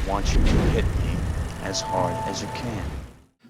want you to hit me as hard as you can.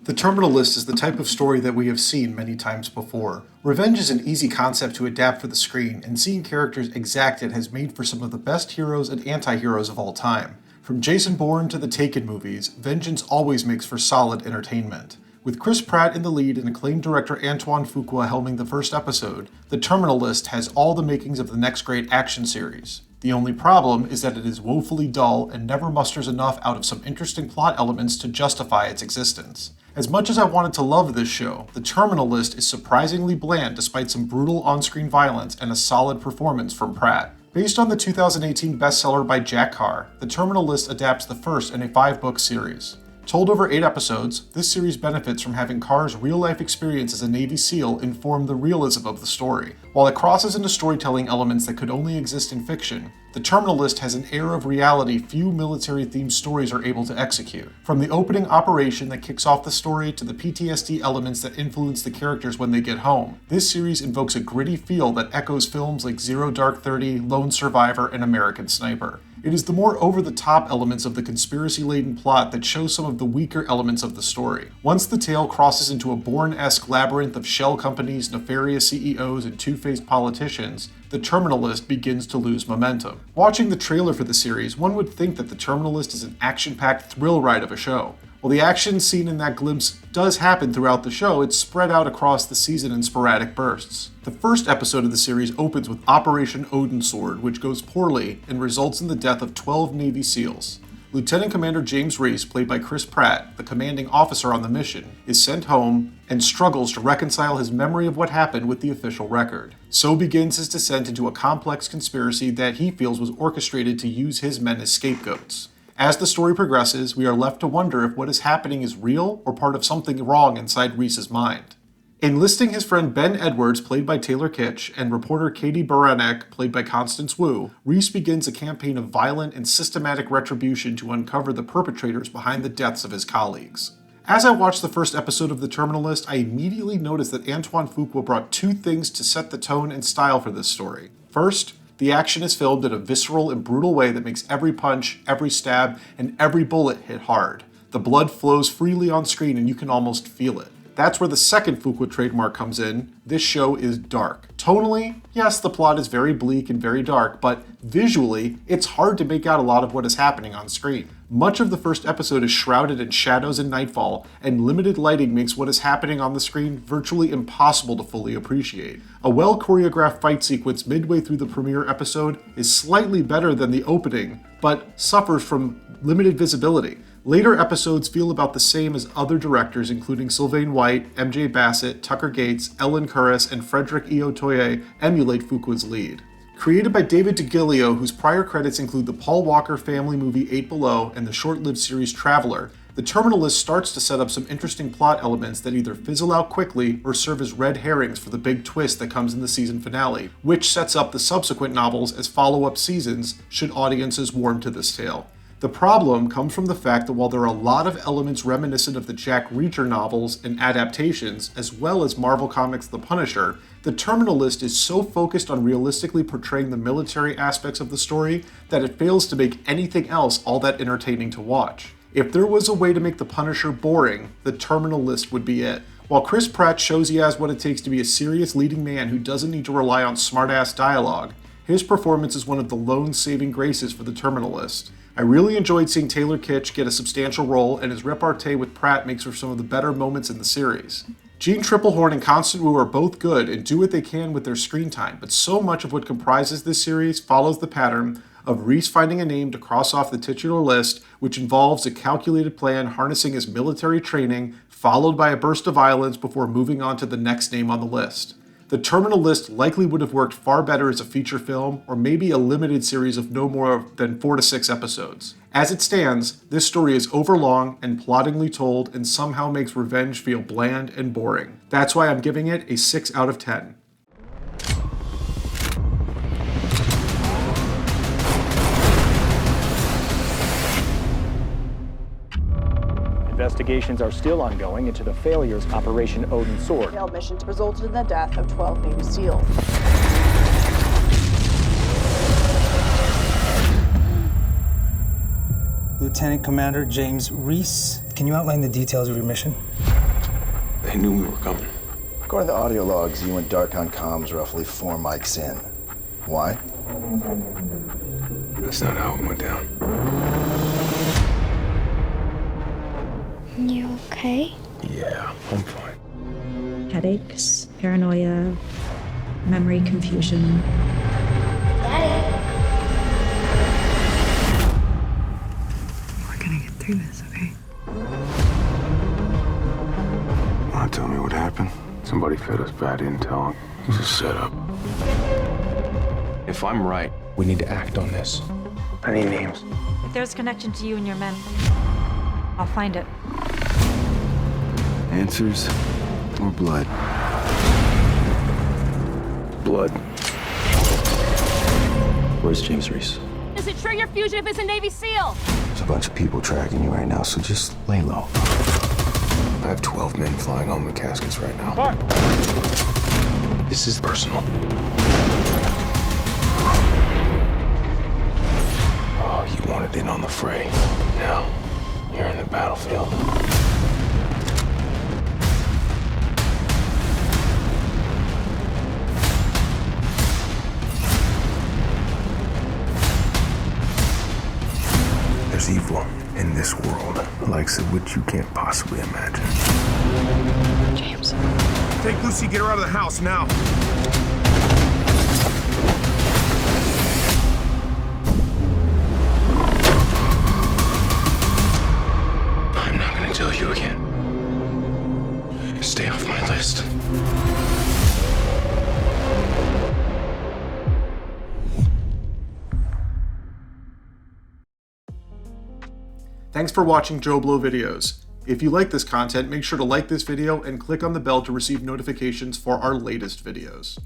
The Terminal List is the type of story that we have seen many times before. Revenge is an easy concept to adapt for the screen, and seeing characters exacted has made for some of the best heroes and anti-heroes of all time. From Jason Bourne to the Taken movies, vengeance always makes for solid entertainment. With Chris Pratt in the lead and acclaimed director Antoine Fuqua helming the first episode, The Terminal List has all the makings of the next great action series. The only problem is that it is woefully dull and never musters enough out of some interesting plot elements to justify its existence. As much as I wanted to love this show, The Terminal List is surprisingly bland despite some brutal on-screen violence and a solid performance from Pratt. Based on the 2018 bestseller by Jack Carr, The Terminal List adapts the first in a 5-book series. Told over 8 episodes, this series benefits from having Carr's real-life experience as a Navy SEAL inform the realism of the story. While it crosses into storytelling elements that could only exist in fiction, The Terminal List has an air of reality few military-themed stories are able to execute. From the opening operation that kicks off the story to the PTSD elements that influence the characters when they get home, this series invokes a gritty feel that echoes films like Zero Dark 30, Lone Survivor, and American Sniper. It is the more over-the-top elements of the conspiracy-laden plot that show some of the weaker elements of the story. Once the tale crosses into a Bourne-esque labyrinth of shell companies, nefarious CEOs, and two-faced politicians, The Terminal List begins to lose momentum. Watching the trailer for the series, one would think that The Terminal List is an action-packed thrill ride of a show. While the action seen in that glimpse does happen throughout the show, it's spread out across the season in sporadic bursts. The first episode of the series opens with Operation Odin Sword, which goes poorly and results in the death of 12 Navy SEALs. Lieutenant Commander James Reese, played by Chris Pratt, the commanding officer on the mission, is sent home and struggles to reconcile his memory of what happened with the official record. So begins his descent into a complex conspiracy that he feels was orchestrated to use his men as scapegoats. As the story progresses, we are left to wonder if what is happening is real or part of something wrong inside Reese's mind. Enlisting his friend Ben Edwards, played by Taylor Kitsch, and reporter Katie Baranek, played by Constance Wu, Reese begins a campaign of violent and systematic retribution to uncover the perpetrators behind the deaths of his colleagues. As I watched the first episode of The Terminal List, I immediately noticed that Antoine Fuqua brought 2 things to set the tone and style for this story. First, the action is filmed in a visceral and brutal way that makes every punch, every stab, and every bullet hit hard. The blood flows freely on screen and you can almost feel it. That's where the second Fuqua trademark comes in. This show is dark. Tonally, yes, the plot is very bleak and very dark, but visually, it's hard to make out a lot of what is happening on screen. Much of the first episode is shrouded in shadows and nightfall, and limited lighting makes what is happening on the screen virtually impossible to fully appreciate. A well-choreographed fight sequence midway through the premiere episode is slightly better than the opening, but suffers from limited visibility. Later episodes feel about the same as other directors, including Sylvain White, MJ Bassett, Tucker Gates, Ellen Kurris, and Frederick E. Otoye, emulate Fuqua's lead. Created by David DiGilio, whose prior credits include the Paul Walker family movie 8 Below and the short-lived series Traveler, The Terminal List starts to set up some interesting plot elements that either fizzle out quickly or serve as red herrings for the big twist that comes in the season finale, which sets up the subsequent novels as follow-up seasons should audiences warm to this tale. The problem comes from the fact that while there are a lot of elements reminiscent of the Jack Reacher novels and adaptations, as well as Marvel Comics' The Punisher, The Terminal List is so focused on realistically portraying the military aspects of the story that it fails to make anything else all that entertaining to watch. If there was a way to make The Punisher boring, The Terminal List would be it. While Chris Pratt shows he has what it takes to be a serious leading man who doesn't need to rely on smart-ass dialogue, his performance is one of the lone saving graces for The Terminal List. I really enjoyed seeing Taylor Kitsch get a substantial role, and his repartee with Pratt makes for some of the better moments in the series. Jean Tripplehorn and Constance Wu are both good and do what they can with their screen time, but so much of what comprises this series follows the pattern of Reese finding a name to cross off the titular list, which involves a calculated plan harnessing his military training, followed by a burst of violence before moving on to the next name on the list. The Terminal List likely would have worked far better as a feature film, or maybe a limited series of no more than 4 to 6 episodes. As it stands, this story is overlong and ploddingly told and somehow makes revenge feel bland and boring. That's why I'm giving it a 6 out of 10. Investigations are still ongoing into the failures of Operation Odin Sword. Failed missions resulted in the death of 12 Navy SEALs. Lieutenant Commander James Reese. Can you outline the details of your mission? They knew we were coming. According to audio logs, you went dark on comms roughly 4 mics in. Why? That's not how it went down. You okay? Yeah, I'm fine. Headaches, paranoia, memory confusion. Daddy. We're gonna get through this, okay? Wanna tell me what happened? Somebody fed us bad intel. It was a setup. If I'm right, we need to act on this. I need names. If there's a connection to you and your men, I'll find it. Answers or blood? Blood. Where's James Reese? Is it true you're fugitive as a Navy SEAL? There's a bunch of people tracking you right now, so just lay low. I have 12 men flying home in caskets right now. This is personal. Oh, you wanted in on the fray. Now, you're in the battlefield. There's evil in this world, the likes of which you can't possibly imagine. James. Take Lucy, get her out of the house now. I'm not gonna tell you again. Stay off my list. Thanks for watching JoBlo videos. If you like this content, make sure to like this video and click on the bell to receive notifications for our latest videos.